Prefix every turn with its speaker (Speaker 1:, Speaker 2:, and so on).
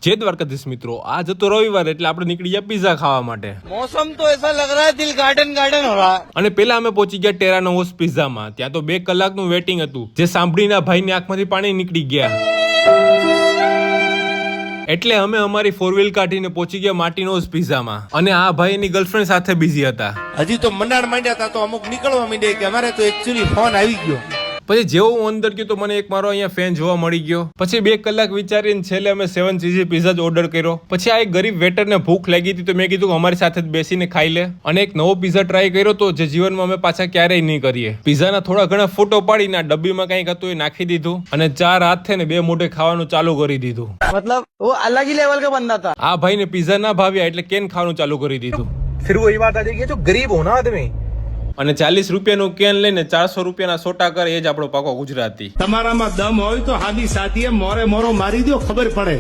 Speaker 1: जय द्वारकाधीश मित्रों, आज तो रविवार એટલે આપણે નીકળી ગયા પિઝા ખાવા માટે।
Speaker 2: मौसम तो ऐसा लग रहा है दिल गार्डन गार्डन हो रहा है।
Speaker 1: અને પેલા અમે પહોંચી ગયા ટેરાનો હોસ પિઝામાં। ત્યાં તો 2 કલાકનું વેટિંગ હતું, જે સાંભળીને ભાઈની આંખમાંથી પાણી નીકળી ગયા। એટલે અમે અમારી 4 વ્હીલ કાઢીને પહોંચી ગયા માર્ટિનોઝ પિઝામાં। અને આ ભાઈ એની ગર્લફ્રેન્ડ સાથે બિઝી હતા।
Speaker 2: હજી તો મનાર માંડ્યા હતા તો અમુક નીકળવા માંડ્યા કે અમારે તો એકચ્યુઅલી ફોન આવી ગયો।
Speaker 1: પછી જેવો હું અંદર ગયો તો મને એક મારો અહીંયા ફેન જોવા મળી ગયો। પછી 2 કલાક વિચારીને છેલ્લે અમે 7 ચીઝી પિઝા જ ઓર્ડર કર્યો। પછી આ એક ગરીબ વેટરને ભૂખ લાગી હતી તો મેં કીધું અમારી સાથે જ બેસીને ખાઈ લે। અને એક નવો પિઝા ટ્રાય કર્યો તો જે જીવનમાં અમે પાછા ક્યારેય નહીં કરીએ। પિઝાના થોડા ઘણા ફોટો પાડીને આ ડબ્બીમાં કંઈક હતું એ નાખી દીધું અને 4 હાથે ને 2 મોઢે ખાવાનું ચાલુ કરી દીધું।
Speaker 2: मतलब वो अलग ही लेवल का बंदा था।
Speaker 1: આ ભાઈને પિઝા ના ભાવ્યા એટલે કેન ખાવાનું ચાલુ કરી દીધું।
Speaker 3: फिर वही बात आ जाएगी जो गरीब हो ना आदमी।
Speaker 1: અને 40 રૂપિયાનું કેન લઈને 400 રૂપિયાના સોટા કરે એ જ આપણો પાકો ગુજરાતી।
Speaker 4: તમારામાં દમ હોય તો હાદી સાથીએ મોરે મોરો મારી દો, ખબર પડે।